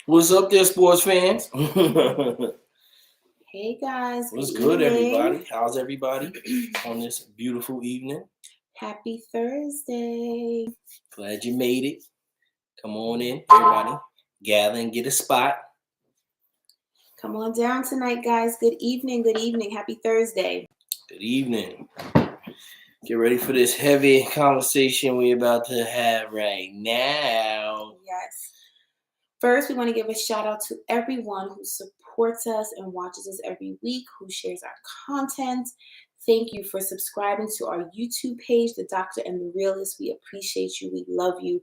What's up there, sports fans? Hey guys, What's good good, evening. everybody? How's everybody on this beautiful evening? Happy Thursday. Glad you made it. Come on in, everybody. Gather and get a spot. Come on down tonight, guys. Good evening, good evening. Happy Thursday. Good evening. Get ready for this heavy conversation we're about to have right now. Yes. First, we want to give a shout out to everyone who supports us and watches us every week, who shares our content. Thank you for subscribing to our YouTube page, The Doctor and the Realist. We appreciate you. We love you.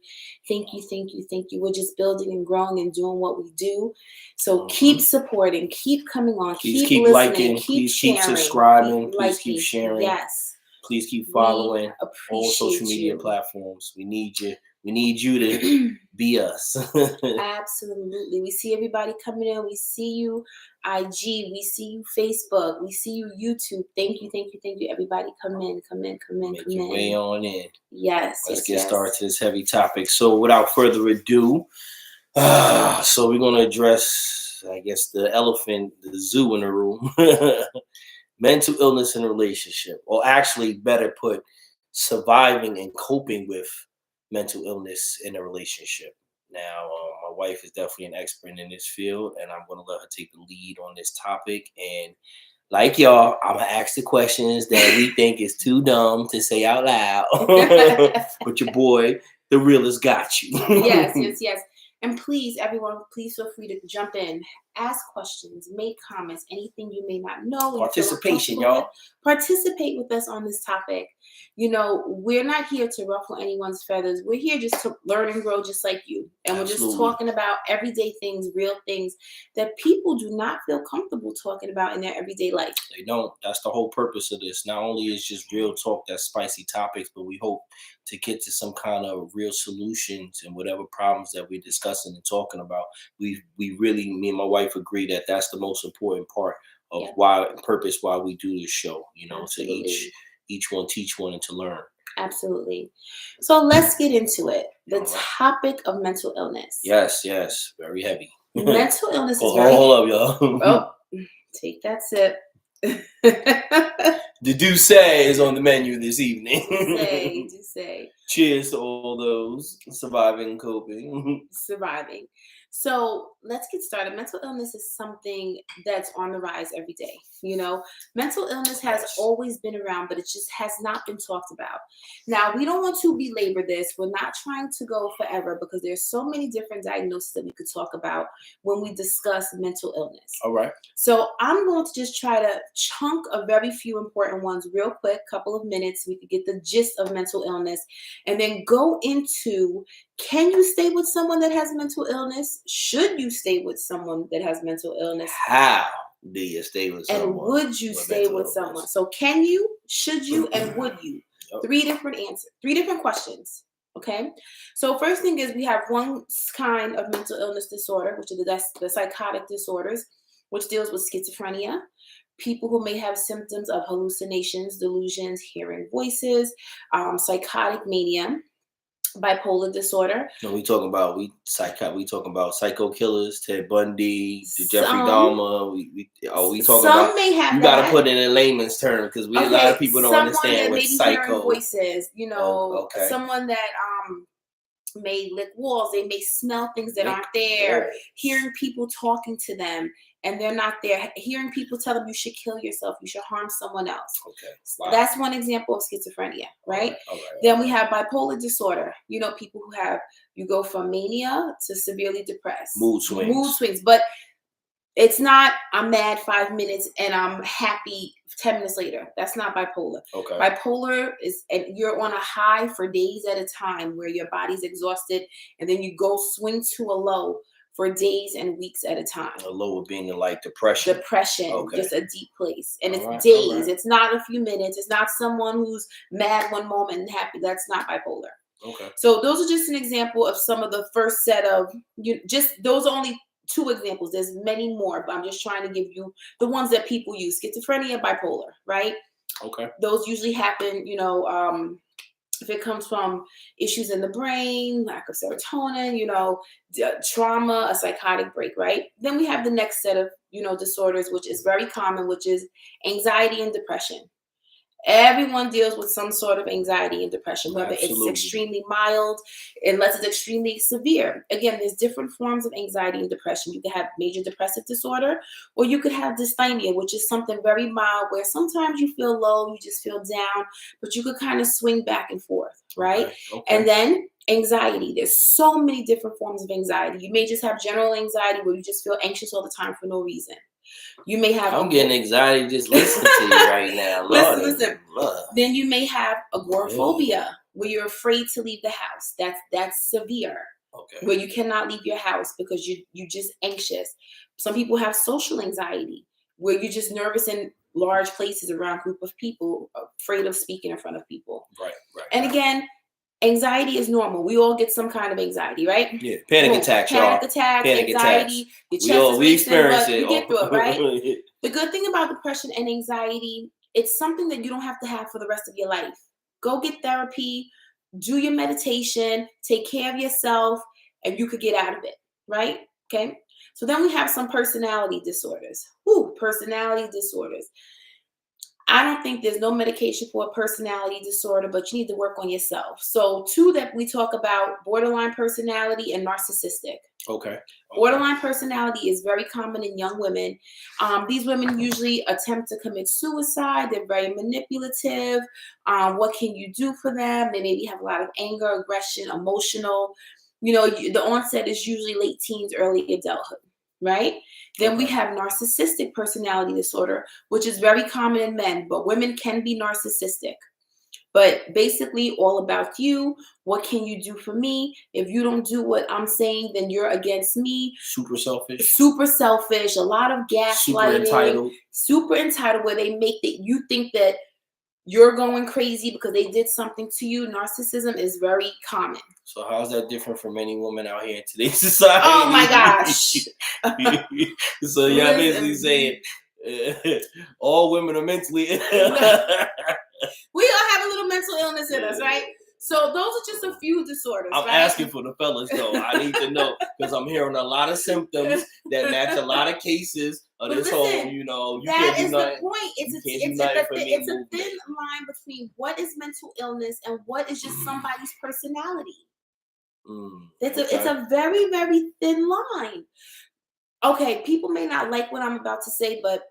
Thank you, thank you, thank you. We're just building and growing and doing what we do. So keep supporting, keep coming on, Please keep listening, liking, keep please sharing, keep subscribing, keep please liking. keep sharing. Yes. Please keep following all appreciate social media you. platforms. We need you. We need you to be us. Absolutely. We see everybody coming in. We see you, IG. We see you, Facebook. We see you, YouTube. Thank you, thank you, thank you. Everybody come in, come in, come in, Make come your in. way on in. Yes. Let's yes, get yes. started to this heavy topic. So without further ado, so we're going to address, I guess, the elephant, the zoo in the room. Mental illness in a relationship. Or actually, better put, surviving and coping with mental illness in a relationship. Now, my wife is definitely an expert in this field, and I'm going to let her take the lead on this topic. And like y'all, I'm going to ask the questions that we think is too dumb to say out loud. But your boy, the realist, got you. Yes, yes, yes. And please, everyone, please feel free to jump in, ask questions, make comments, anything you may not know. Participation, y'all. Participate with us on this topic. You know, we're not here to ruffle anyone's feathers. We're here just to learn and grow just like you. And We're just talking about everyday things, real things that people do not feel comfortable talking about in their everyday life. They don't. That's the whole purpose of this. Not only is just real talk, that's spicy topics, but we hope to get to some kind of real solutions and whatever problems that we're discussing and talking about. We really, me and my wife agree that that's the most important part of why we do this show. You know, Absolutely. to each one teach one and to learn. Absolutely. So let's get into it. The topic of mental illness. Yes, yes, very heavy. Mental illness is very. Hold up, y'all. Oh, take that sip. The Douce is on the menu this evening. Douce. Cheers to all those surviving and coping. Surviving. So let's get started. Mental illness is something that's on the rise every day. You know, mental illness has always been around, but it just has not been talked about. Now, we don't want to belabor this. We're not trying to go forever because there's so many different diagnoses that we could talk about when we discuss mental illness. All right. So I'm going to just try to chunk a very few important ones real quick, couple of minutes, so we could get the gist of mental illness, and then go into, can you stay with someone that has mental illness? Should you stay with someone that has mental illness? How do you stay with someone? And would you stay with someone? So can you, should you, and would you? Yep. Three different answers, 3 different questions. Okay. So first thing is we have one kind of mental illness disorder, which is the psychotic disorders, which deals with schizophrenia. People who may have symptoms of hallucinations, delusions, hearing voices, psychotic mania, bipolar disorder. No, we talking about psycho killers, Ted Bundy, Jeffrey Dahmer. We talking about. May have you got to put it in layman's term because a lot of people don't understand what psycho. Hearing voices, you know, someone that may lick walls, they may smell things that aren't there, hearing people talking to them and they're not there, hearing people tell them you should kill yourself, you should harm someone else. Okay. Wow. That's one example of schizophrenia, right? All right. Then we have bipolar disorder. You know, people who have, you go from mania to severely depressed. Mood swings. But it's not, I'm mad 5 minutes and I'm happy 10 minutes later. That's not bipolar. Okay. Bipolar is, and you're on a high for days at a time where your body's exhausted, and then you go swing to a low for days and weeks at a time. A low would being like depression. Just a deep place. And it's days. It's not a few minutes. It's not someone who's mad one moment and happy. That's not bipolar. Okay. So those are just an example of some of the first set of, those are only 2 examples. There's many more, but I'm just trying to give you the ones that people use. Schizophrenia, bipolar, right? Okay. Those usually happen, if it comes from issues in the brain, lack of serotonin, trauma, a psychotic break, right? Then we have the next set of, disorders, which is very common, which is anxiety and depression. Everyone deals with some sort of anxiety and depression, whether it's extremely mild, unless it's extremely severe. Again, there's different forms of anxiety and depression. You could have major depressive disorder, or you could have dysthymia, which is something very mild where sometimes you feel low, you just feel down, but you could kind of swing back and forth, right? Okay. And then anxiety. There's so many different forms of anxiety. You may just have general anxiety where you just feel anxious all the time for no reason. You may have. I'm getting anxiety just listening to you right now. Listen. Then you may have agoraphobia, where you're afraid to leave the house. That's severe. Okay. Where you cannot leave your house because you just anxious. Some people have social anxiety, where you're just nervous in large places around a group of people, afraid of speaking in front of people. Right. And again, anxiety is normal. We all get some kind of anxiety, right? Yeah, panic attacks, y'all. Anxiety. Attacks. Your chest We experience it. We get through it, right? The good thing about depression and anxiety, it's something that you don't have to have for the rest of your life. Go get therapy, do your meditation, take care of yourself, and you could get out of it, right? Okay. So then we have some personality disorders. Personality disorders. I don't think there's no medication for a personality disorder, but you need to work on yourself. So 2 that we talk about, borderline personality and narcissistic. Okay. Borderline personality is very common in young women. These women usually attempt to commit suicide. They're very manipulative. What can you do for them? They maybe have a lot of anger, aggression, emotional. The onset is usually late teens, early adulthood. Right? Then we have narcissistic personality disorder, which is very common in men, but women can be narcissistic. But basically all about you. What can you do for me? If you don't do what I'm saying, then you're against me. Super selfish. A lot of gaslighting. Super entitled, where they make that you think that you're going crazy because they did something to you. Narcissism is very common. So how's that different from any woman out here in today's society? Oh my gosh. So y'all basically saying all women are mentally We all have a little mental illness in us, right? So those are just a few disorders. I'm asking for the fellas though. I need to know because I'm hearing a lot of symptoms that match a lot of cases of this whole, you that is the point. It's a thin line between what is mental illness and what is just somebody's personality. It's a very, very thin line. Okay, people may not like what I'm about to say, but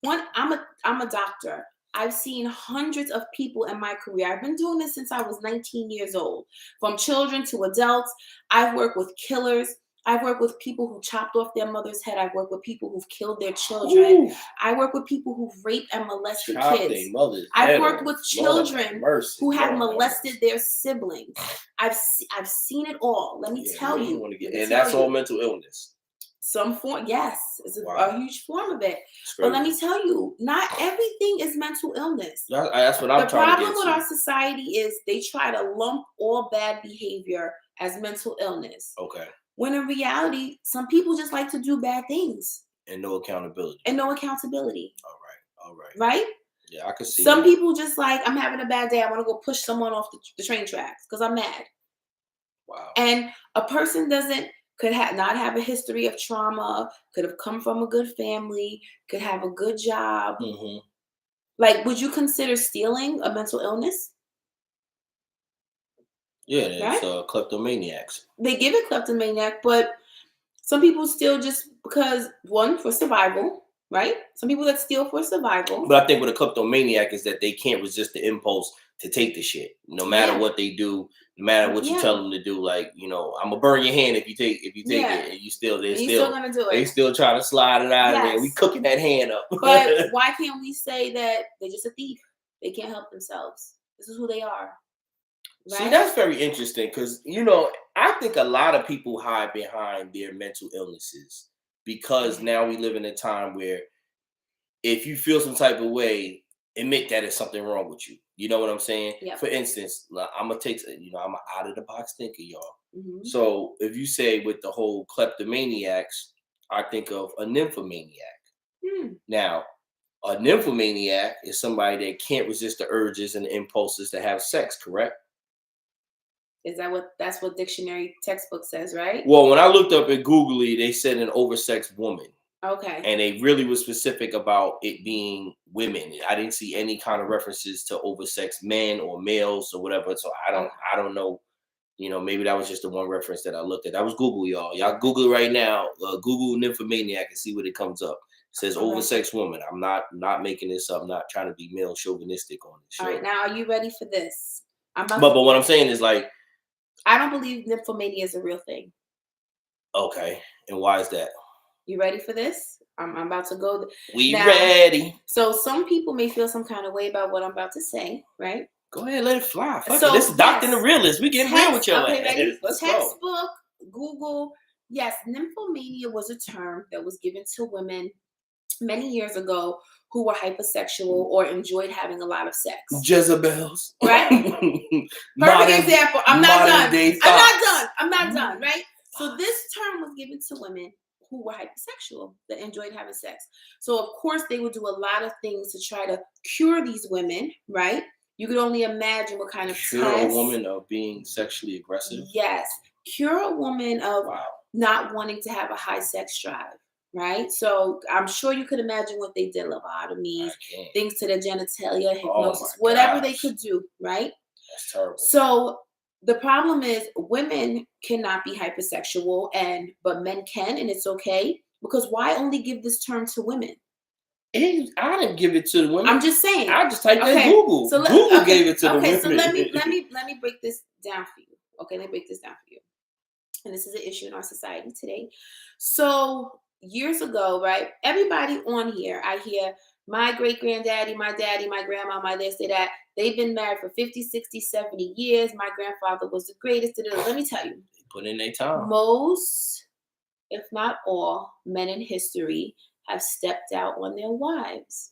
I'm a doctor. I've seen hundreds of people in my career. I've been doing this since I was 19 years old, from children to adults. I've worked with killers. I've worked with people who chopped off their mother's head. I've worked with people who've killed their children. I work with people who've raped and molested kids. I've worked with children who have molested their siblings. I've seen it all. Let me tell you. And that's all mental illness. Some form, yes, it's a huge form of it. But let me tell you, not everything is mental illness. That's what I'm trying to get to. The problem with our society is they try to lump all bad behavior as mental illness. Okay. When in reality, some people just like to do bad things. And no accountability. All right. Right? Yeah, I can see some people just like, I'm having a bad day. I want to go push someone off the train tracks because I'm mad. Wow. And a person could not have a history of trauma, could have come from a good family, could have a good job. Mm-hmm. Like, would you consider stealing a mental illness? Yeah, it's kleptomaniacs. They give it kleptomaniac, but some people steal just because, one, for survival, right? Some people that steal for survival. But I think with a kleptomaniac is that they can't resist the impulse to take the shit, no matter what they do, no matter what you tell them to do. Like, I'm gonna burn your hand if you take it, and you still gonna do it. They still try to slide it out of there. We cooking that hand up. But why can't we say that they're just a thief? They can't help themselves. This is who they are. Right? See, that's very interesting because I think a lot of people hide behind their mental illnesses because now we live in a time where if you feel some type of way, admit that there's something wrong with you. You know what I'm saying? Yeah. For instance, I'm gonna take, I'm an out of the box thinker, y'all. Mm-hmm. So if you say with the whole kleptomaniacs, I think of a nymphomaniac. Now, a nymphomaniac is somebody that can't resist the urges and the impulses to have sex, correct? That's what dictionary textbook says, right? Well, when I looked up at Googly, they said an oversexed woman. Okay. And they really was specific about it being women. I didn't see any kind of references to oversexed men or males or whatever. So I don't know. Maybe that was just the one reference that I looked at. That was Google, y'all. Y'all Google right now. Google nymphomaniac and see what it comes up. It says oversexed woman. I'm not making this up. I'm not trying to be male chauvinistic on this show. All right, now are you ready for this? But what I'm saying is like, I don't believe nymphomania is a real thing. Okay, and why is that? You ready for this? I'm about to go. We ready. So some people may feel some kind of way about what I'm about to say, right? Go ahead, let it fly. So this is Dr. The Realist. We getting real with your ass. Ready? Let's Textbook, go. Google. Yes, nymphomania was a term that was given to women many years ago who were hypersexual or enjoyed having a lot of sex. Jezebels. Right? Perfect example. I'm not done, right? So this term was given to women who were hypersexual that enjoyed having sex. So of course they would do a lot of things to try to cure these women, right? You could only imagine what kind of cure a woman of being sexually aggressive. Yes, cure a woman of not wanting to have a high sex drive, right? So I'm sure you could imagine what they did: lobotomies, things to the genitalia, hypnosis, whatever they could do, right? That's terrible. So the problem is women cannot be hypersexual, but men can, and it's okay. Because why only give this term to women? I didn't give it to the women. I'm just saying. I just typed in Google. So Google gave it to the women. Okay, so let me break this down for you. Okay, let me break this down for you. And this is an issue in our society today. So years ago, right? Everybody on here, I hear my great-granddaddy, my daddy, my grandma, my this, that. They've been married for 50, 60, 70 years. My grandfather was the greatest. Let me tell you. They put in their time. Most, if not all, men in history have stepped out on their wives.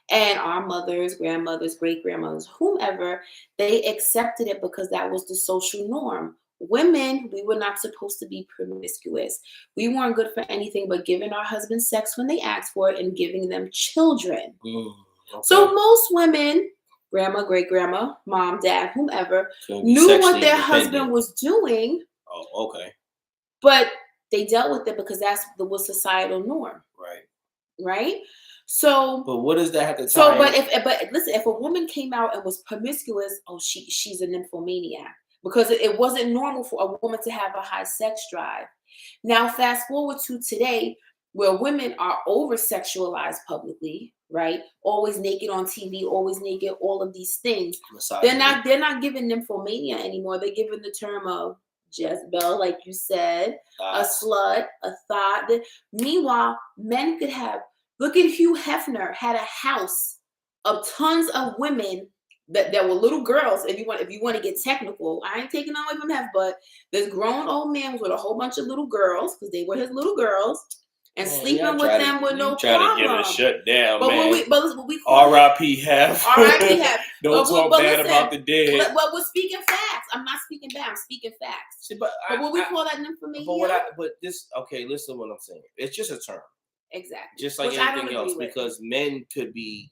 And our mothers, grandmothers, great-grandmothers, whomever, they accepted it because that was the social norm. Women, we were not supposed to be promiscuous. We weren't good for anything but giving our husbands sex when they asked for it and giving them children. Okay. So most women, grandma, great-grandma, mom, dad, whomever, knew what their husband was doing. Oh, okay. But they dealt with it because that's the societal norm. Right? So, but what does that have to tie? But listen, if a woman came out and was promiscuous, she's a nymphomaniac, because it wasn't normal for a woman to have a high sex drive. Now, fast forward to today, where women are over sexualized publicly, right? Always naked on TV, always naked, all of these things. They're not giving nymphomania anymore. They're giving the term of Jezebel, like you said, a slut, a thought. Meanwhile, men could have. Look at Hugh Hefner, had a house of tons of women that were little girls. If you want to get technical, I ain't taking away from Hef, but this grown old man with a whole bunch of little girls, because they were his little girls, and sleeping with them with no problem. Trying to get us shut down, man. What we call R.I.P. Hef. R.I.P. Hef. Don't talk bad about the dead. But we're speaking facts. I'm not speaking bad. I'm speaking facts. But what we call that nymphomania? Listen to what I'm saying. It's just a term. Exactly. Just like anything else, because men could be,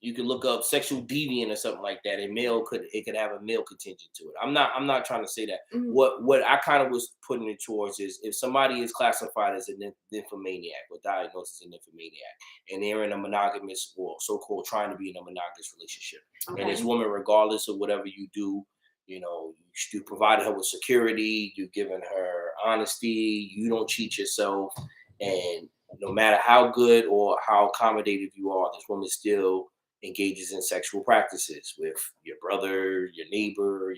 you can look up sexual deviant or something like that, and it could have a male contingent to it. I'm not trying to say that. Mm-hmm. What I kind of was putting it towards is, if somebody is classified as a nymphomaniac or diagnosed as a nymphomaniac, and they're in a monogamous or so-called trying to be in a monogamous relationship, and this woman, regardless of whatever you do, you provided her with security, you've given her honesty, you don't cheat yourself. And no matter how good or how accommodative you are, this woman still engages in sexual practices with your brother, your neighbor,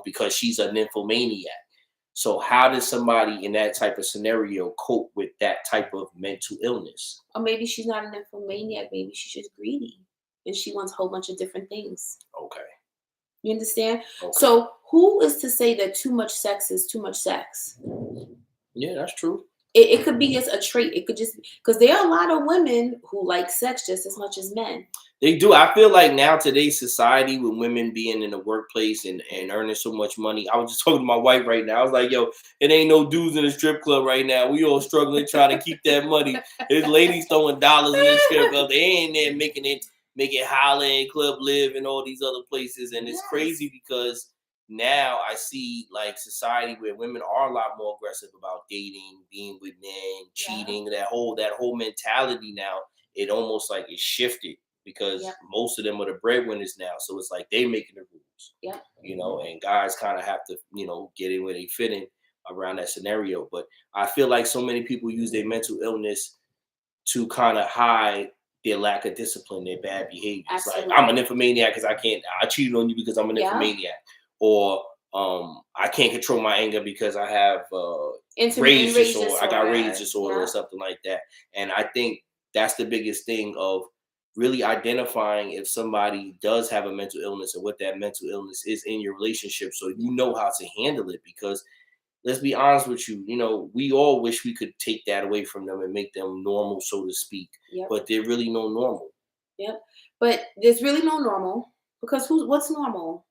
because she's a nymphomaniac. So how does somebody in that type of scenario cope with that type of mental illness? Or maybe she's not a nymphomaniac. Maybe she's just greedy and she wants a whole bunch of different things. Okay. You understand? Okay. So who is to say that too much sex is too much sex? Yeah, that's true. It could be just a trait. It could just, because there are a lot of women who like sex just as much as men. They do. I feel like now today's society, with women being in the workplace and earning so much money. I was just talking to my wife right now. I was like, yo, it ain't no dudes in the strip club right now. We all struggling trying to keep that money. There's ladies throwing dollars in the strip club. They ain't there making it Holland, Club Live, and all these other places. And it's crazy because now I see like society where women are a lot more aggressive about dating, being with men, cheating, that whole mentality now, it almost like is shifted because most of them are the breadwinners now. So it's like they making the rules. And guys kind of have to, get in where they fit in around that scenario. But I feel like so many people use their mental illness to kind of hide their lack of discipline, their bad behaviors. Absolutely. Like, I'm an nymphomaniac because I cheated on you because I'm a nymphomaniac. Or I can't control my anger because I have rage disorder. I got rage disorder or something like that. And I think that's the biggest thing of really identifying if somebody does have a mental illness and what that mental illness is in your relationship, so you know how to handle it. Because let's be honest with you, we all wish we could take that away from them and make them normal, so to speak. But they're really no normal. But there's really no normal, because what's normal?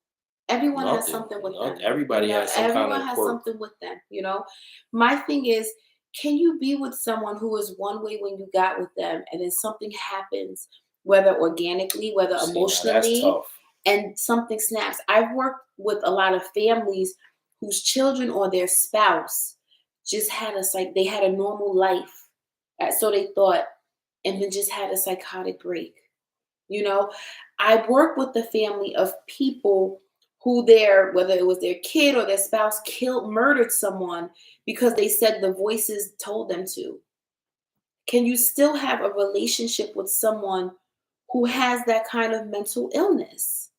Everyone has something with them. Everybody has some kind of quirk. Everyone has something with them, My thing is, can you be with someone who is one way when you got with them, and then something happens, whether organically, whether emotionally, and something snaps? I've worked with a lot of families whose children or their spouse just had they had a normal life, so they thought, and then just had a psychotic break. I worked with the family of people who whether it was their kid or their spouse murdered someone because they said the voices told them to. Can you still have a relationship with someone who has that kind of mental illness?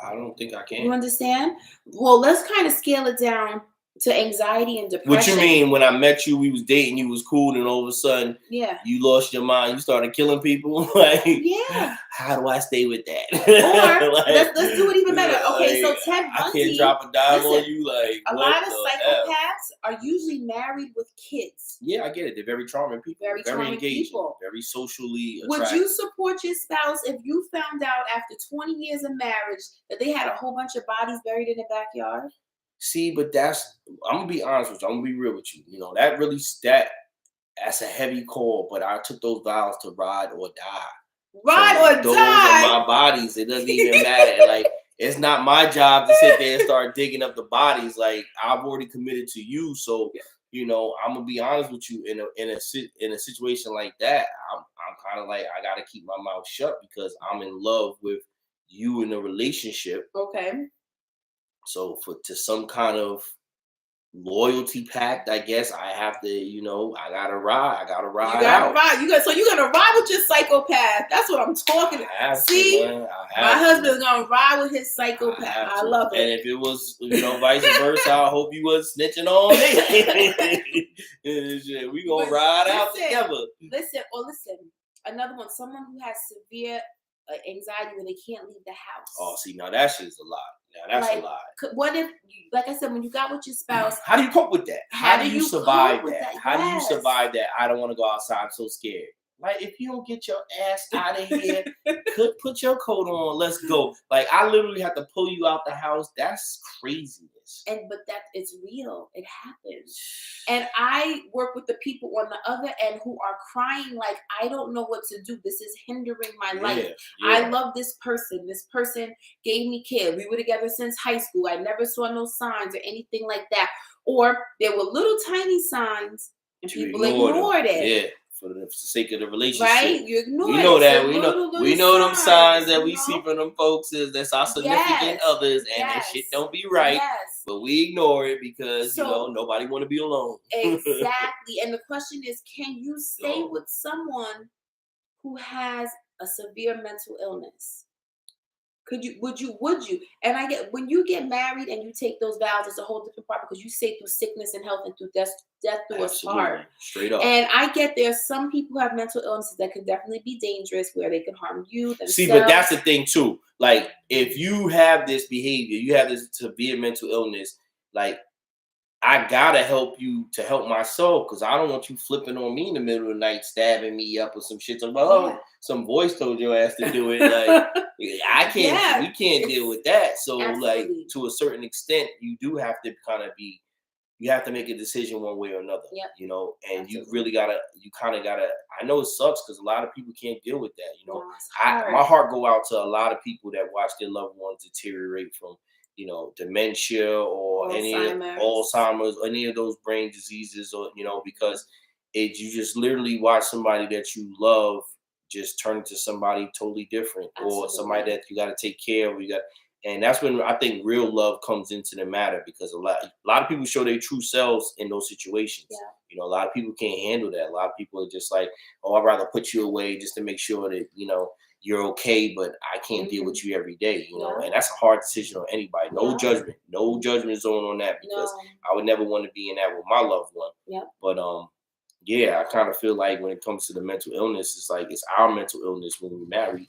I don't think I can. You understand? Well, let's kind of scale it down to anxiety and depression. What you mean? When I met you, we was dating, you was cool, and all of a sudden, you lost your mind, you started killing people. How do I stay with that? Or let's do it even better. Okay, so Ted Bundy, I can't drop a dime on you. A lot of psychopaths are usually married with kids. Yeah, I get it. They're very charming people. Very engaging. People. Very socially attractive. Would you support your spouse if you found out after 20 years of marriage that they had a whole bunch of bodies buried in the backyard? See, but I'm gonna be honest with you. I'm gonna be real with you. That's a heavy call. But I took those vows to ride or die. Those are my bodies. It doesn't even matter. Like, it's not my job to sit there and start digging up the bodies. Like, I've already committed to you. So, I'm gonna be honest with you. In a situation like that, I'm kind of like, I gotta keep my mouth shut because I'm in love with you in a relationship. Okay. So to some kind of loyalty pact, I guess I have to, I gotta ride. I gotta ride. You gotta ride. So you're gonna ride with your psychopath. That's what I'm talking about. See, my husband's gonna ride with his psychopath. I love it. And if it was, vice versa, I hope you wasn't snitching on me. We gonna ride out together. Listen. Another one. Someone who has severe anxiety when they can't leave the house. Oh, see, now that shit is a lot. Now that's a lot. What if, like I said, when you got with your spouse, how do you cope with that? How do you survive that? How do you survive that? I don't want to go outside. I'm so scared. Like, if you don't get your ass out of here, put your coat on. Let's go. Like, I literally have to pull you out the house. That's craziness. But it's real. It happens. And I work with the people on the other end who are crying like, I don't know what to do. This is hindering my life. I love this person. This person gave me care. We were together since high school. I never saw no signs or anything like that. Or there were little tiny signs and people ignored it. Yeah. For the sake of the relationship, right? You ignore we know it. that. We know them signs that we see from them folks that's our significant others, and that shit don't be right. But we ignore it because nobody want to be alone. Exactly. And the question is, can you stay with someone who has a severe mental illness? Would you? And I get, when you get married and you take those vows, it's a whole different part, because you say through sickness and health and through death do us part. Straight up. And I get there's some people who have mental illnesses that can definitely be dangerous, where they can harm you, themselves. See, but that's the thing too. Like, if you have this behavior, you have this severe mental illness, like, I gotta help you to help myself, because I don't want you flipping on me in the middle of the night, stabbing me up or some shit. Some voice told your ass to do it. Like, I can't. We can't deal with that. So, like, to a certain extent, you do have to kind of be. You have to make a decision one way or another. And you really gotta. You kind of gotta. I know it sucks because a lot of people can't deal with that. My heart go out to a lot of people that watch their loved ones deteriorate from dementia or Alzheimer's, any of those brain diseases, or because you just literally watch somebody that you love just turn into somebody totally different, or somebody that you got to take care of. And that's when I think real love comes into the matter, because a lot of people show their true selves in those situations. Yeah. A lot of people can't handle that. A lot of people are just like, oh, I'd rather put you away just to make sure that you're okay, but I can't deal with you every day. And that's a hard decision on anybody. No judgment, no judgment zone on that, because I would never want to be in that with my loved one. But yeah, I kind of feel like when it comes to the mental illness, it's like it's our mental illness when we're married.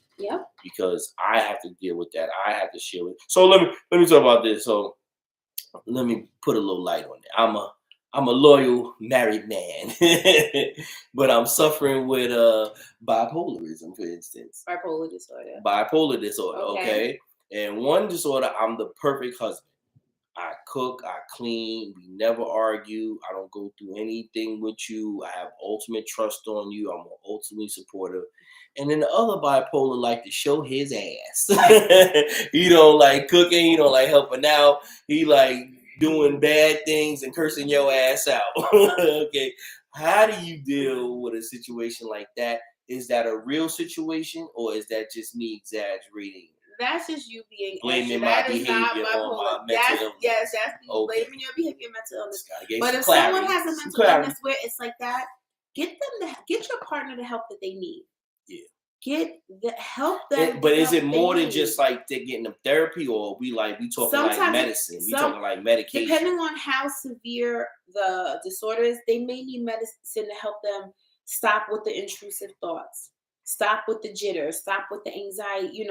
Because I have to deal with that. I have to share with. So let me talk about this. So let me put a little light on it. I'm a loyal married man, but I'm suffering with bipolarism, for instance. Bipolar disorder. Okay. And one disorder, I'm the perfect husband. I cook, I clean, we never argue. I don't go through anything with you. I have ultimate trust on you. I'm ultimately supportive. And then the other bipolar like to show his ass. He don't like cooking. He don't like helping out. He like doing bad things and cursing your ass out. Okay. How do you deal with a situation like that? Is that a real situation, or is that just me exaggerating? That's just you being blaming my behavior on my mental illness. Yes, that's blaming your behavior, mental illness. But if someone has a mental illness where it's like that, get your partner the help that they need. Help them. But is it more than just like they're getting them therapy, or we talking like medicine? We talking like medication. Depending on how severe the disorder is, they may need medicine to help them stop with the intrusive thoughts. Stop with the jitters, stop with the anxiety,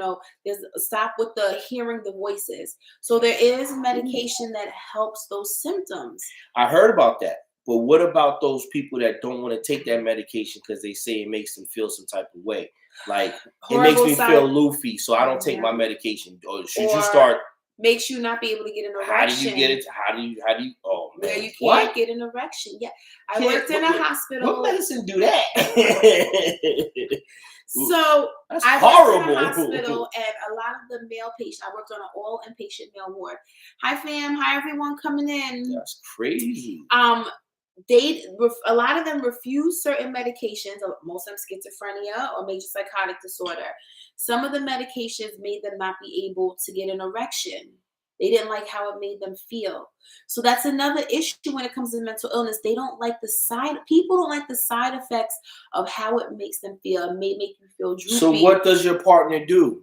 stop with the hearing the voices. So there is medication that helps those symptoms. I heard about that. But what about those people that don't want to take that medication because they say it makes them feel some type of way? Like, it makes me feel loopy, so I don't take my medication. Or should you start? Makes you not be able to get an erection. How do you get it? How do you? Oh man, where you can't get an erection. Yeah, I worked in a hospital. What medicine do that? So that's horrible. I worked in a hospital, and a lot of the male patients. I worked on an all inpatient male ward. Hi fam, hi everyone coming in. That's crazy. A lot of them refuse certain medications. Most of them schizophrenia or major psychotic disorder. Some of the medications made them not be able to get an erection. They didn't like how it made them feel. So that's another issue when it comes to mental illness. People don't like the side effects of how it makes them feel. It may make you feel droopy. So what does your partner do?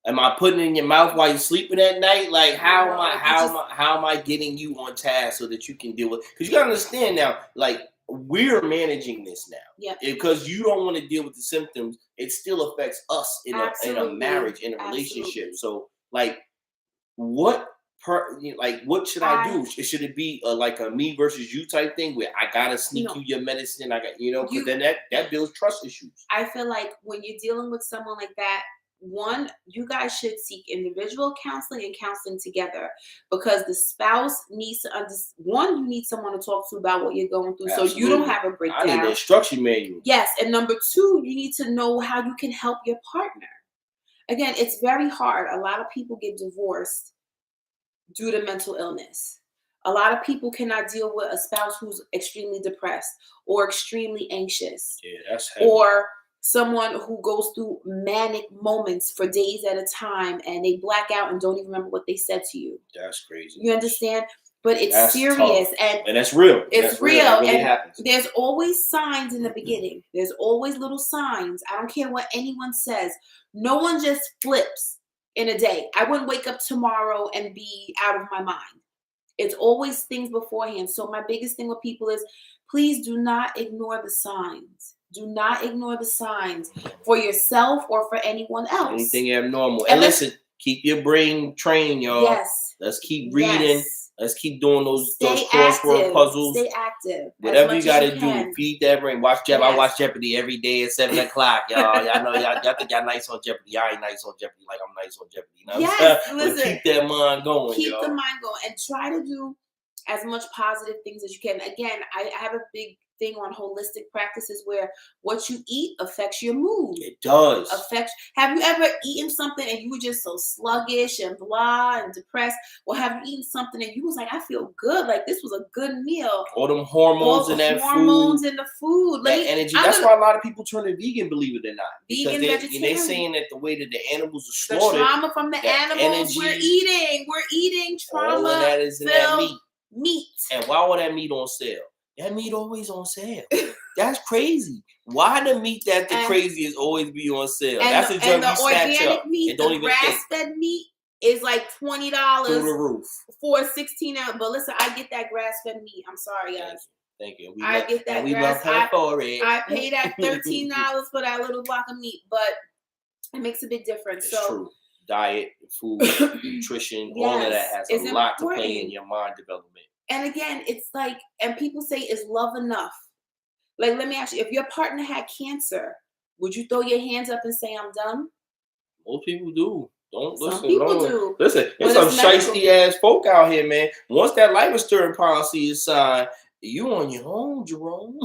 Am I putting it in your mouth while you're sleeping at night? Like, how am I getting you on task so that you can deal with? Because you gotta understand now, like, we're managing this now. Yeah. Because you don't want to deal with the symptoms, it still affects us in a marriage, in a relationship. So, like, what should I do? Should it be like a me versus you type thing where I gotta sneak you your medicine? Because then that builds trust issues. I feel like when you're dealing with someone like that, one, you guys should seek individual counseling and counseling together, because the spouse needs to understand. One, you need someone to talk to about what you're going through. Absolutely. So you don't have a breakdown. I need an instruction manual. Yes. And number two, you need to know how you can help your partner. Again, it's very hard. A lot of people get divorced due to mental illness. A lot of people cannot deal with a spouse who's extremely depressed or extremely anxious. Yeah, that's heavy. Or someone who goes through manic moments for days at a time and they black out and don't even remember what they said to you. That's crazy. You understand? But it's serious. And that's real. It's real. That really and happens. There's always signs in the beginning. There's always little signs. I don't care what anyone says. No one just flips in a day. I wouldn't wake up tomorrow and be out of my mind. It's always things beforehand. So my biggest thing with people is, please do not ignore the signs. Do not ignore the signs for yourself or for anyone else. Anything abnormal. And listen, keep your brain trained, y'all. Yes. Let's keep reading. Yes. Let's keep doing those crossword puzzles. Stay active. Whatever you gotta do, feed that brain. Watch Jeopardy. Yes. I watch Jeopardy every day at 7:00, y'all. Y'all know y'all think y'all nice on Jeopardy. Y'all ain't nice on Jeopardy like I'm nice on Jeopardy. You know what I'm saying? Listen, keep that mind going. Keep the mind going and try to do as much positive things as you can. Again, I have a big thing on holistic practices where what you eat affects your mood. It does. Have you ever eaten something and you were just so sluggish and blah and depressed? Or have you eaten something and you was like, I feel good, like this was a good meal? All them hormones in that hormones food. in the food. That energy. That's why a lot of people turn to vegan, believe it or not. Vegan, because they're saying that the way that the animals are the slaughtered, trauma from the animals energy, we're eating trauma. All of that is in that meat. And why would that meat on sale? That meat always on sale. That's crazy. Why the meat that's the craziest always be on sale? That's a junk you snatch up meat, and don't the even grass-fed meat is like $20 through the roof for a 16-ounce. But listen, I get that grass-fed meat. I'm sorry, guys. Thank you. I get that grass. I pay that $13 for that little block of meat, but it makes a big difference. It's true. Diet, food, nutrition, all of that has a lot to play in your mind development. And again, it's like, and people say, is love enough? Like, let me ask you, if your partner had cancer, would you throw your hands up and say, I'm done? Most people do. Some people do. Listen, there's some shiesty ass folk out here, man. Once that life restoring policy is signed, you on your own, Jerome.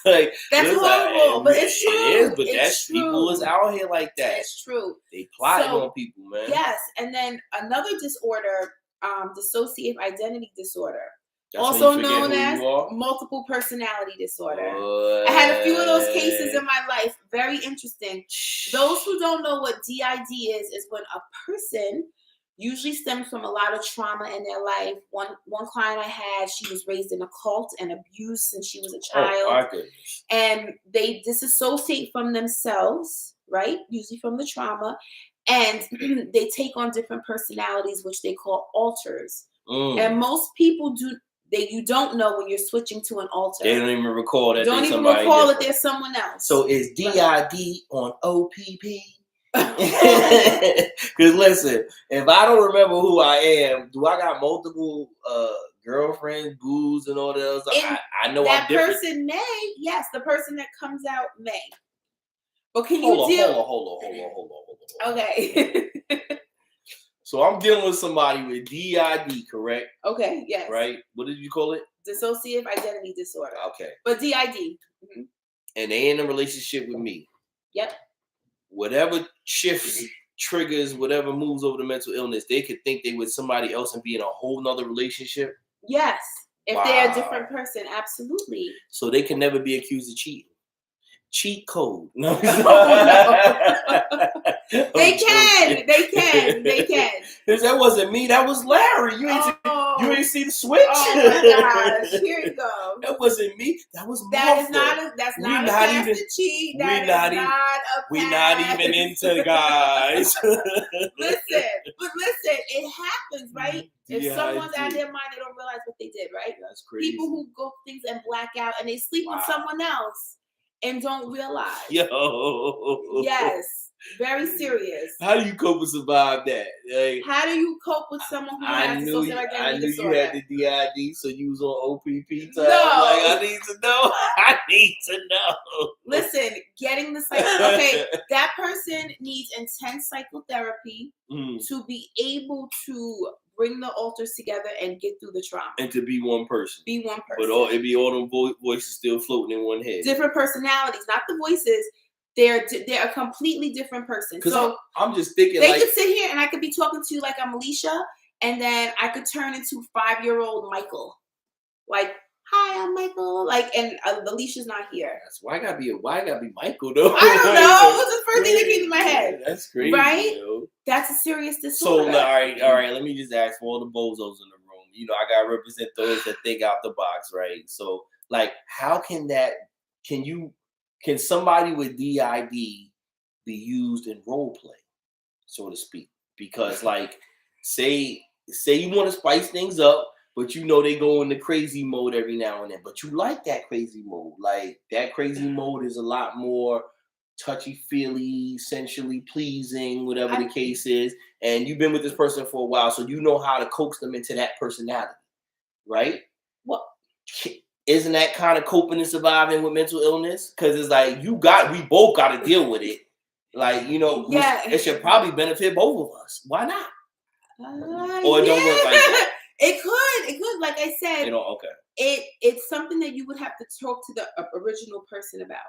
like that's horrible, but it's true. It is, but that's true. People is out here like that. It's true. They plotting on people, man. Yes, and then another disorder, dissociative identity disorder, that's also known as multiple personality disorder. I had a few of those cases in my life. Very interesting. Those who don't know what DID is when a person usually stems from a lot of trauma in their life. One client I had, she was raised in a cult and abused since she was a child. Oh, my goodness. And they disassociate from themselves, right? Usually from the trauma. And they take on different personalities, which they call alters. And most people you don't know when you're switching to an alter. They don't even recall that. Don't even recall that there's someone else. So is DID on OPP? Because listen, if I don't remember who I am, do I got multiple girlfriends, booze, and all that else? I know that I'm different. person may, yes, the person that comes out may. But can hold you on. Okay. So I'm dealing with somebody with DID, correct? Okay, yes. Right? What did you call it? Dissociative identity disorder. Okay. But DID. Mm-hmm. And they in a relationship with me. Yep. Whatever shifts, triggers, whatever moves over the mental illness, they could think they with somebody else and be in a whole nother relationship. Yes. If they're a different person, absolutely. So they can never be accused of cheating. Cheat code. No. They can. That wasn't me. That was Larry. You ain't see the switch. Oh my gosh! Here you go. That wasn't me. That was Martha. That's not a path to cheat. We're not even into guys. Listen, it happens, right? If someone's out of their mind, they don't realize what they did, right? That's crazy. People who go things and black out and they sleep with someone else and don't realize. Yo. Yes. Very serious. How do you cope and survive that? Like, how do you cope with someone who has dissociative identity disorder? You had the DID, so you was on OPP time. No. Like, I need to know. Listen, getting the okay, that person needs intense psychotherapy to be able to bring the alters together and get through the trauma. And to be one person. But it'd be all them voices still floating in one head. Different personalities, not the voices. They're a completely different person. So I'm just thinking they could sit here and I could be talking to you like I'm Alicia, and then I could turn into 5-year-old Michael. Like, hi, I'm Michael. Like, and Alicia's not here. Why I gotta be Michael though? I don't know. It was the first thing that came to my head. That's crazy, right? Yo. That's a serious disorder. So all right. Let me just ask for all the bozos in the room. You know, I gotta represent those that think out the box, right? So, like, how can Can somebody with DID be used in role play, so to speak? Because, like, say you want to spice things up, but you know they go into crazy mode every now and then. But you like that crazy mode. Like, that crazy mode is a lot more touchy-feely, sensually pleasing, whatever the case is. And you've been with this person for a while, so you know how to coax them into that personality, right? What? Isn't that kind of coping and surviving with mental illness? Because it's like we both got to deal with it. Like, you know, it should probably benefit both of us. Why not? Or it don't work like that. It could. Like I said, okay. It's something that you would have to talk to the original person about.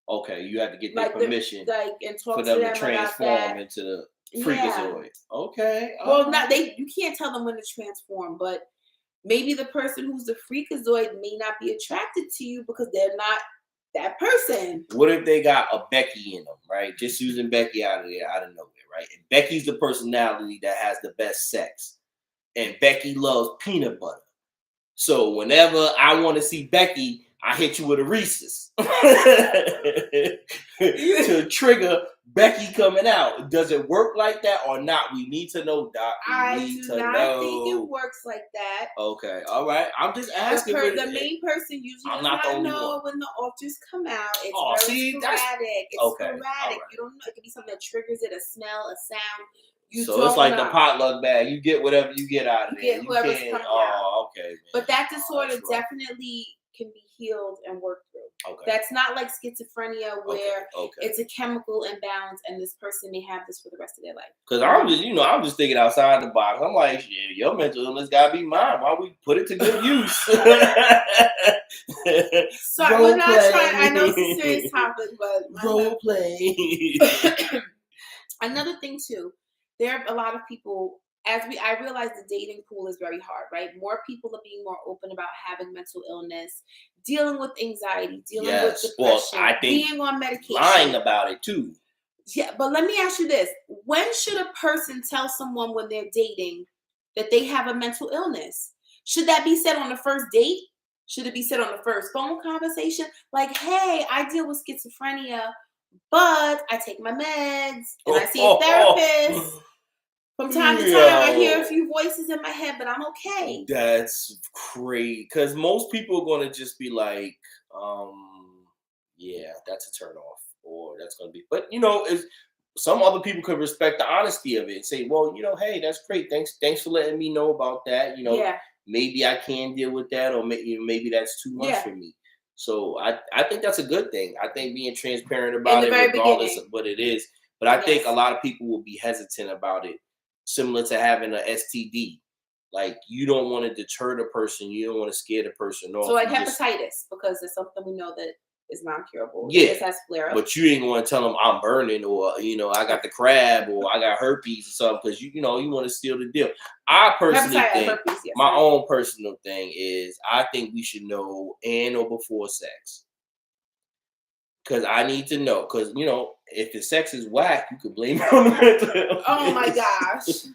Okay, you have to get their permission and talk for to them to them about that. transform into the Yeah. freakazoid. Okay. Well, not they. You can't tell them when to transform, but maybe the person who's the freakazoid may not be attracted to you because they're not that person. What if they got a Becky in them, right? Just using Becky out of nowhere, right? And Becky's the personality that has the best sex, and Becky loves peanut butter. So whenever I want to see Becky, I hit you with a Reese's to trigger Becky coming out. Does it work like that or not? We need to know, Doc. I do not think it works like that. Okay, all right. I'm just asking. The main person usually does not know when the altars come out. It's very sporadic. It's sporadic. Right. You don't know. It could be something that triggers it, a smell, a sound. So it's like the potluck bag. You get whatever you get out of there. You get whoever's coming out. Okay. Man. But that disorder definitely can be healed and worked through. Okay. That's not like schizophrenia where it's a chemical imbalance and this person may have this for the rest of their life. Because I'm just thinking outside the box. I'm like, yeah, your mental illness gotta be mine. Why we put it to good use? Sorry, we're not trying. I know it's a serious topic, but role play. Another thing too. There are a lot of people, I realize the dating pool is very hard, right? More people are being more open about having mental illness, dealing with anxiety, dealing with depression, being on medication. Lying about it too. Yeah, but let me ask you this. When should a person tell someone when they're dating that they have a mental illness? Should that be said on the first date? Should it be said on the first phone conversation? Like, hey, I deal with schizophrenia, but I take my meds and I see a therapist. From time to time, I hear a few voices in my head, but I'm okay. That's crazy. Because most people are going to just be like, yeah, that's a turn off. Or that's going to be. But, some other people could respect the honesty of it and say, well, hey, that's great. Thanks for letting me know about that. Maybe I can deal with that, or maybe that's too much for me. So I think that's a good thing. I think being transparent about it, regardless of what it is. But I think a lot of people will be hesitant about it. Similar to having an STD, like you don't want to deter the person, you don't want to scare the person off. So like hepatitis, because it's something we know that is non-curable. Yeah, it just has flare-ups. But you ain't want to tell them I'm burning, or I got the crab, or I got herpes or something, because you want to steal the deal. I personally think my own personal thing is I think we should know and or before sex. Because I need to know. Because, if the sex is whack, you could blame it on the mental illness. Oh, my gosh.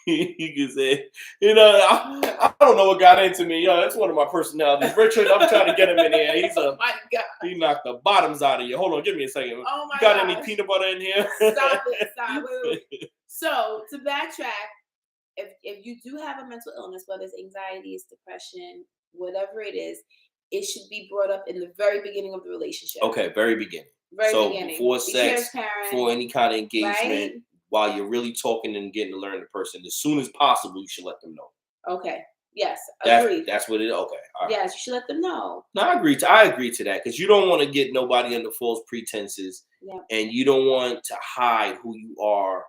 You can say, I don't know what got into me. That's one of my personalities. Richard, I'm trying to get him in here. Oh, my God. He knocked the bottoms out of you. Hold on, give me a second. Oh, my You got gosh. any peanut butter in here? Stop it. Stop. Wait. So, to backtrack, if you do have a mental illness, whether it's anxiety, it's depression, whatever it is, it should be brought up in the very beginning of the relationship. Okay, very beginning. Before sex, before any kind of engagement, while you're really talking and getting to learn the person, as soon as possible, you should let them know. Okay. Yes. Agreed. That's what it. Okay. All right. Yes, you should let them know. No, I agree to that, because you don't want to get nobody under false pretenses, and you don't want to hide who you are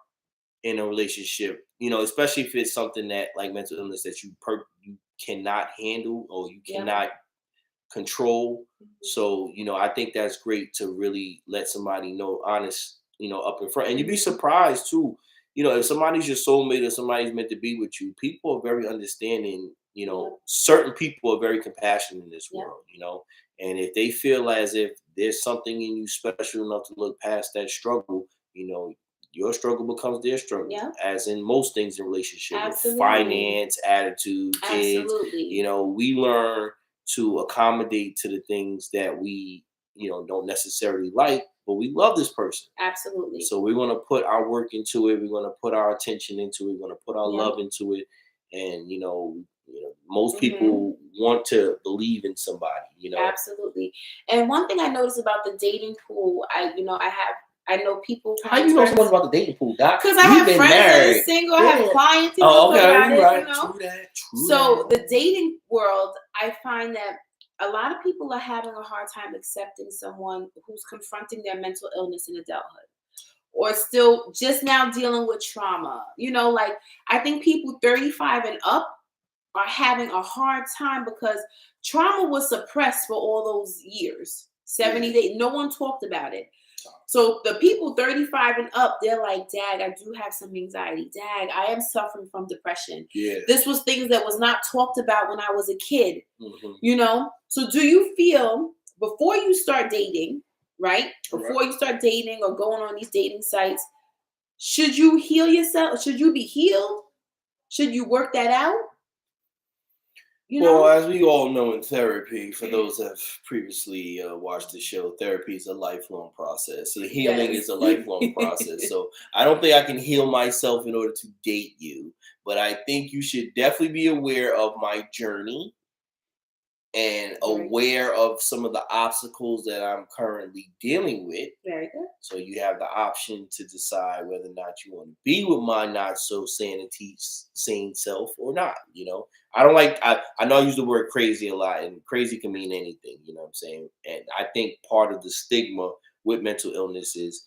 in a relationship. Especially if it's something that like mental illness that you cannot handle or you cannot control. So I think that's great to really let somebody know honest, up in front. And you'd be surprised too, if somebody's your soulmate or somebody's meant to be with you, people are very understanding. Certain people are very compassionate in this world, and if they feel as if there's something in you special enough to look past that struggle, your struggle becomes their struggle, as in most things in relationships, finance, attitude, kids. We learn to accommodate to the things that we, don't necessarily like, but we love this person. Absolutely. So we're going to put our work into it. We're going to put our attention into it. We're going to put our love into it. And, most people want to believe in somebody, Absolutely. And one thing I noticed about the dating pool, I know people. How you know so much about the dating pool, Doc? Because I have friends that are single. I have clients who talk about it. Right. True. The dating world, I find that a lot of people are having a hard time accepting someone who's confronting their mental illness in adulthood, or still just now dealing with trauma. I think people 35 and up are having a hard time because trauma was suppressed for all those years. 70 days, no one talked about it. So the people 35 and up, they're like, Dag, I do have some anxiety. Dag, I am suffering from depression. Yeah. This was things that was not talked about when I was a kid. You know? So do you feel before you start dating, right? Before you start dating or going on these dating sites, should you heal yourself? Should you be healed? Should you work that out? You know? Well, as we all know in therapy, for those that have previously watched the show, therapy is a lifelong process. So healing is a lifelong process. So I don't think I can heal myself in order to date you. But I think you should definitely be aware of my journey and aware of some of the obstacles that I'm currently dealing with. Very good. So you have the option to decide whether or not you want to be with my not so sane self or not. You know, I don't like, I know I use the word crazy a lot, and crazy can mean anything, you know what I'm saying? And I think part of the stigma with mental illness is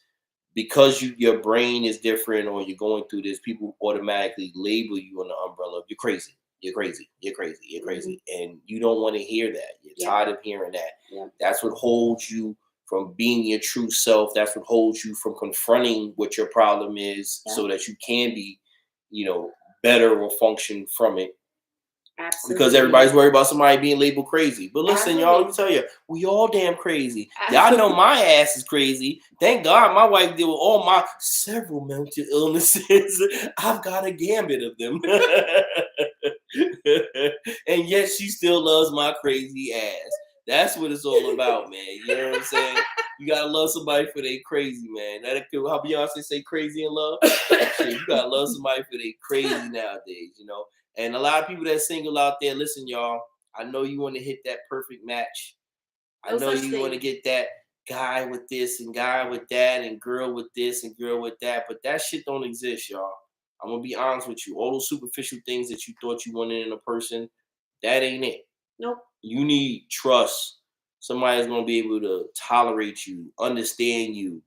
because your brain is different or you're going through this, people automatically label you on the umbrella of you're crazy. You're crazy. You're crazy. You're crazy. And you don't want to hear that. You're tired of hearing that. That's what holds you from being your true self. That's what holds you from confronting what your problem is so that you can be, you know, better or function from it. Absolutely. Because everybody's worried about somebody being labeled crazy. But listen, y'all, let me tell you, we all damn crazy. Y'all know my ass is crazy. Thank God my wife deal with all my several mental illnesses. I've got a gambit of them. And yet she still loves my crazy ass. That's what it's all about, man. You know what I'm saying? You gotta love somebody for they crazy, man. That how Beyonce say crazy in love. Shit, you gotta love somebody for they crazy nowadays, you know. And a lot of people that's single out there, listen, y'all. I know you want to hit that perfect match. I know you want to get that guy with this and guy with that and girl with this and girl with that, but that shit don't exist, y'all. I'm gonna be honest with you. All those superficial things that you thought you wanted in a person, that ain't it. Nope. You need trust. Somebody's gonna be able to tolerate you, understand you,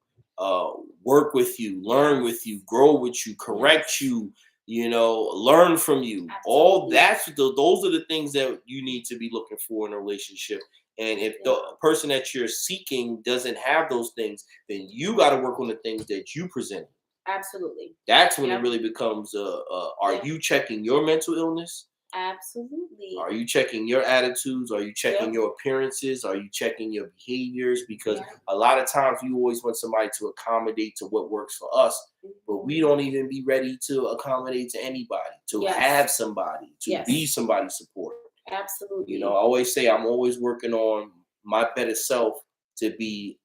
work with you, learn with you, grow with you, correct you, you know, learn from you. Absolutely. All those are the things that you need to be looking for in a relationship. And if the person that you're seeking doesn't have those things, then you got to work on the things that you present. Absolutely. That's when it really becomes are you checking your mental illness? Absolutely. Are you checking your attitudes? Are you checking your appearances? Are you checking your behaviors? Because a lot of times we always want somebody to accommodate to what works for us, but we don't even be ready to accommodate to anybody, to have somebody, to be somebody's support. Absolutely. You know, I always say I'm always working on my better self to be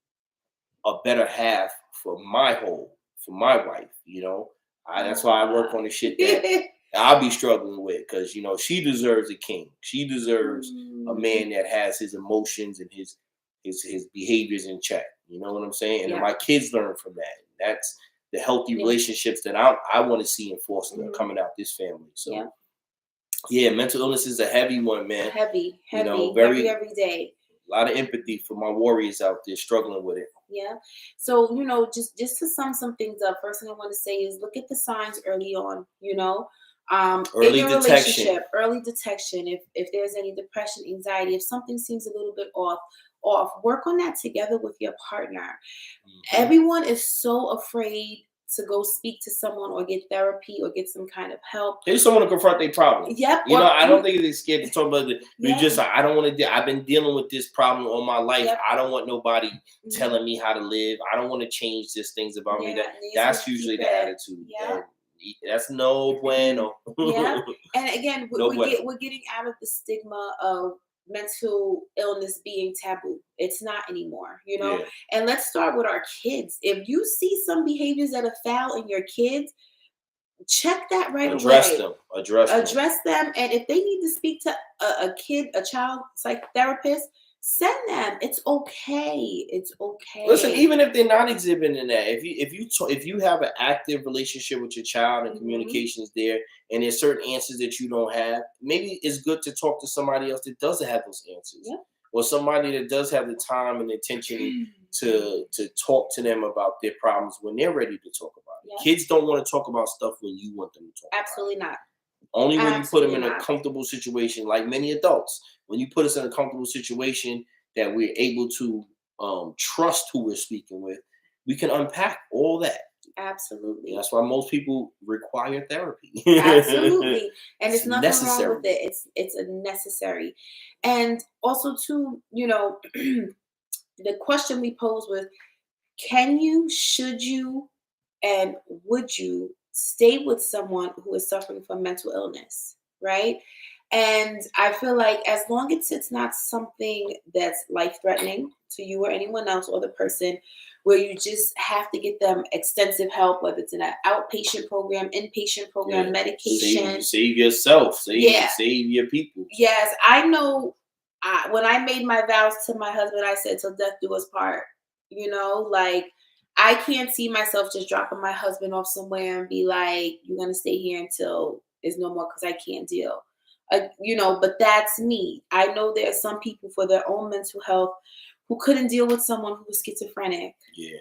a better half for my whole, for my wife, you know. That's why I work on the shit that I'll be struggling with, because you know she deserves a king. She deserves a man that has his emotions and his behaviors in check. You know what I'm saying? And my kids learn from that. That's the healthy relationships that I want to see and foster coming out this family. So mental illness is a heavy one, man. Heavy, you know, heavy every day. A lot of empathy for my warriors out there struggling with it. Yeah. So, you know, just to sum some things up, first thing I want to say is look at the signs early on, you know. Early in your detection. Relationship, early detection. If there's any depression, anxiety, if something seems a little bit off, work on that together with your partner. Mm-hmm. Everyone is so afraid to go speak to someone or get therapy or get some kind of help. They just don't want to confront their problem. Yep. You know, I don't think they're scared to talk about it. You just like, I don't want to. I've been dealing with this problem all my life. Yep. I don't want nobody telling me how to live. I don't want to change these things about me. That's usually the attitude. Yeah. That's no bueno. Yeah. And again, we're getting out of the stigma of mental illness being taboo. It's not anymore, you know. And let's start with our kids. If you see some behaviors that are foul in your kids, check that right away. Address them. And if they need to speak to a child psychotherapist, send them. It's okay. It's okay. Listen, even if they're not exhibiting that, if you have an active relationship with your child and communication is there, and there's certain answers that you don't have, maybe it's good to talk to somebody else that doesn't have those answers, or somebody that does have the time and the attention to talk to them about their problems when they're ready to talk about it. Kids don't want to talk about stuff when you want them to talk. Absolutely about it. Not. Only when you put them Absolutely in a not. comfortable situation, like many adults, when you put us in a comfortable situation that we're able to trust who we're speaking with, we can unpack all that. Absolutely. That's why most people require therapy. Absolutely. And It's it's nothing wrong with necessary. it. It's a necessary. And also too, the question we pose was, can you, should you, and would you stay with someone who is suffering from mental illness? Right. And I feel like as long as it's not something that's life threatening to you or anyone else or the person, where you just have to get them extensive help, whether it's in an outpatient program, inpatient program, Yeah. medication. Save yourself. Yeah. Save your people. Yes. I know when I made my vows to my husband, I said, till death do us part. Like, I can't see myself just dropping my husband off somewhere and be like, you're going to stay here until there's no more because I can't deal. But that's me. I know there are some people for their own mental health who couldn't deal with someone who was schizophrenic. Yeah.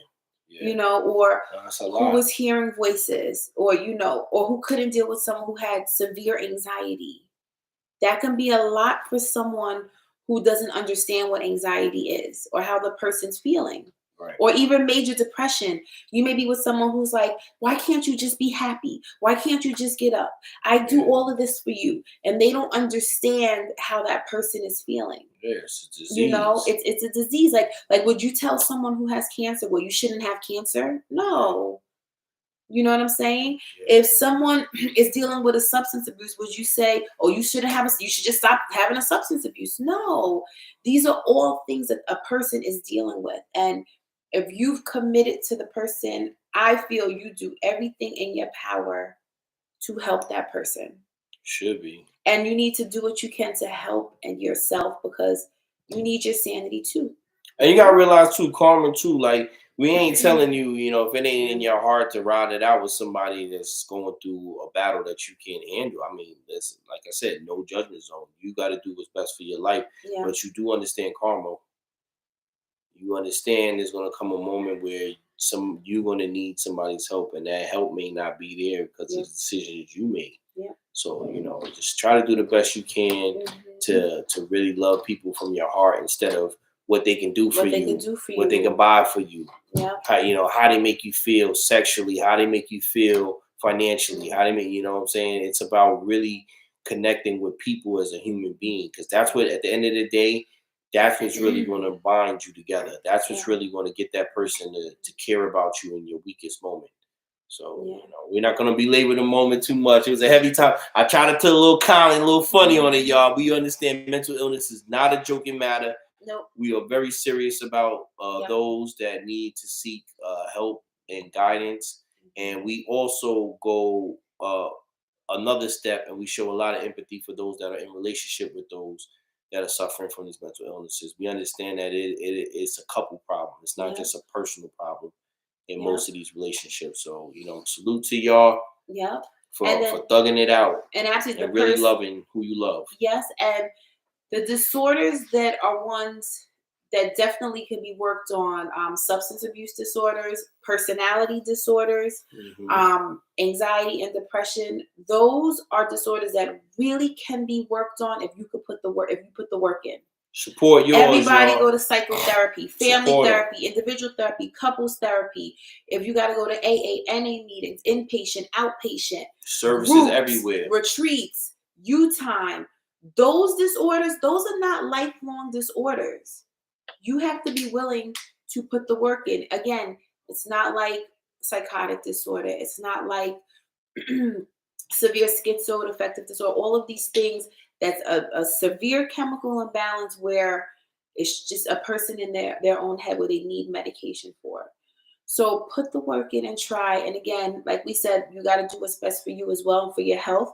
Or That's a who lot. was hearing voices, or who couldn't deal with someone who had severe anxiety. That can be a lot for someone who doesn't understand what anxiety is or how the person's feeling. Right. Or even major depression. You may be with someone who's like, why can't you just be happy? Why can't you just get up? I do all of this for you. And they don't understand how that person is feeling. Yeah, it's a disease. It's a disease. Like, would you tell someone who has cancer, well, you shouldn't have cancer? No. You know what I'm saying? Yeah. If someone is dealing with a substance abuse, would you say, "Oh, you should just stop having a substance abuse"? No, these are all things that a person is dealing with, and if you've committed to the person, I feel you do everything in your power to help that person. Should be. And you need to do what you can to help and yourself, because you need your sanity too. And you gotta realize too, karma too. Like, we ain't telling you, if it ain't in your heart to ride it out with somebody that's going through a battle that you can't handle. I mean, that's, like I said, no judgment zone. You got to do what's best for your life, Yeah. but you do understand karma. You understand there's gonna come a moment where you're gonna need somebody's help, and that help may not be there because of the decisions you made. Yeah. So just try to do the best you can to really love people from your heart instead of what they can do for you, what they can buy for you. Yeah. How they make you feel sexually, how they make you feel financially, how they make what I'm saying. It's about really connecting with people as a human being, because that's what, at the end of the day, that's what's really going to bind you together. That's what's really going to get that person to care about you in your weakest moment. So, we're not going to belabor the moment too much. It was a heavy time. I tried to put a little comedy, a little funny on it, y'all. We understand mental illness is not a joking matter. Nope. We are very serious about those that need to seek help and guidance. And we also go another step, and we show a lot of empathy for those that are in relationship with those that are suffering from these mental illnesses. We understand that it's a couple problem. It's not just a personal problem in most of these relationships. So, salute to y'all for thugging it out and really loving who you love. Yes, and the disorders that are ones that definitely can be worked on, substance abuse disorders, personality disorders, anxiety and depression. Those are disorders that really can be worked on if you put the work in. Support yours. Everybody y'all. Go to psychotherapy, family therapy, individual therapy, couples therapy. If you got to go to AA, NA meetings, inpatient, outpatient, services groups, everywhere, retreats, you time. Those disorders, those are not lifelong disorders. You have to be willing to put the work in. Again, it's not like psychotic disorder. It's not like severe schizoaffective disorder. All of these things, that's a severe chemical imbalance where it's just a person in their own head where they need medication for. So put the work in and try. And again, like we said, you got to do what's best for you as well, and for your health,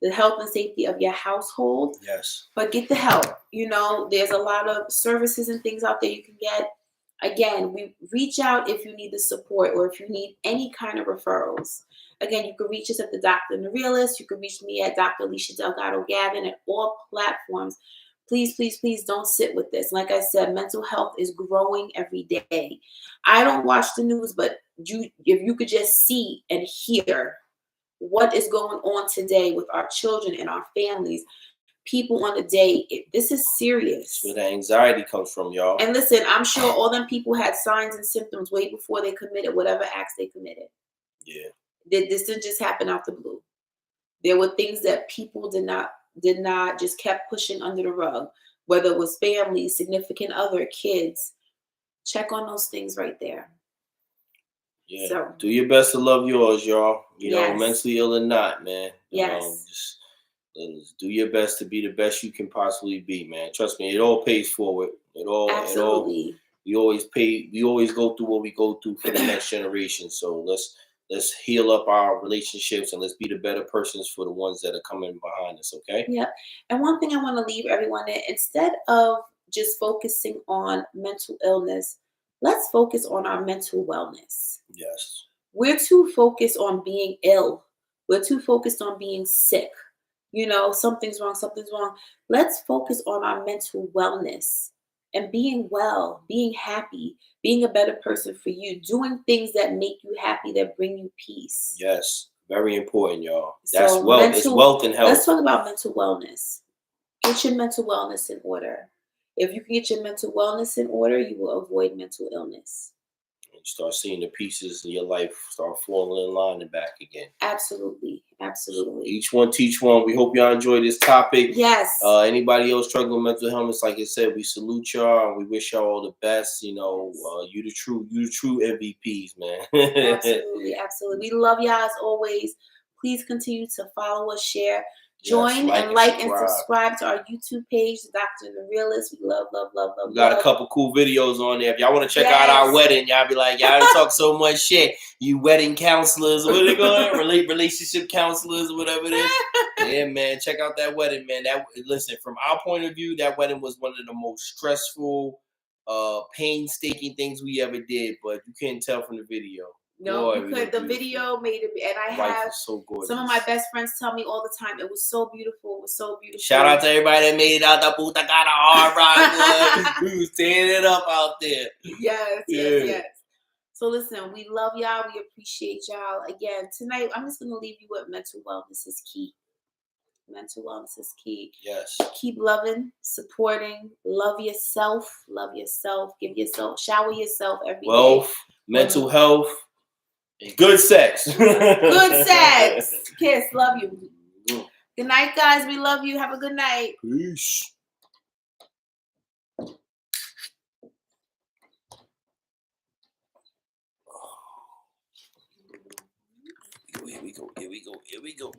the health and safety of your household. Yes. But get the help. There's a lot of services and things out there you can get. Again, we reach out if you need the support or if you need any kind of referrals. Again, you can reach us at the Doctor and the Realist. You can reach me at Dr. Alicia Delgado Gavin at all platforms. Please, please, please don't sit with this. Like I said, mental health is growing every day. I don't watch the news, but if you could just see and hear what is going on today with our children and our families, people on the day. This is serious. That's where the anxiety comes from, y'all. And listen, I'm sure all them people had signs and symptoms way before they committed whatever acts they committed. Yeah. This didn't just happen out the blue. There were things that people did not just kept pushing under the rug, whether it was family, significant other, kids. Check on those things right there. Yeah. So, do your best to love yours, y'all. You know, yes. mentally ill or not, man. Yes. Just do your best to be the best you can possibly be, man. Trust me, it all pays forward. Absolutely. We always go through what we go through for the next generation. So let's heal up our relationships and let's be the better persons for the ones that are coming behind us, okay? Yep. And one thing I want to leave everyone in, instead of just focusing on mental illness, let's focus on our mental wellness. Yes. We're too focused on being ill. We're too focused on being sick. You know, something's wrong. Let's focus on our mental wellness and being well, being happy, being a better person for you, doing things that make you happy, that bring you peace. Yes. Very important, y'all. That's So wealth. It's wealth and health. Let's talk about mental wellness. Get your mental wellness in order. If you can get your mental wellness in order, you will avoid mental illness. You start seeing the pieces of your life start falling in line and back again. Absolutely. So each one teach one. We hope y'all enjoy this topic. Yes. Anybody else struggling with mental illness, like I said, we salute y'all and we wish y'all all the best. You know, you the true MVPs, man. Absolutely. We love y'all as always. Please continue to follow us, share. Join and subscribe to our YouTube page, Dr. The Realist. We love. We got a couple cool videos on there. If y'all want to check out our wedding, y'all be like, y'all talk so much shit. You wedding counselors, what are they going? Relationship counselors, whatever it is. Yeah, man, check out that wedding, man. Listen, from our point of view, that wedding was one of the most stressful, painstaking things we ever did. But you can't tell from the video. No, because the video made it, and I have so some of my best friends tell me all the time it was so beautiful. It was so beautiful. Shout out to everybody that made it out. The Puta got a hard ride, boy. We was tearing it up out there. Yes. So listen, we love y'all. We appreciate y'all. Again, tonight I'm just gonna leave you with mental wellness is key. Mental wellness is key. Yes. Keep loving, supporting, love yourself, give yourself, shower yourself every day. Mental health, and good sex. Good sex. Kiss. Love you. Good night, guys. We love you. Have a good night. Peace. Here we go.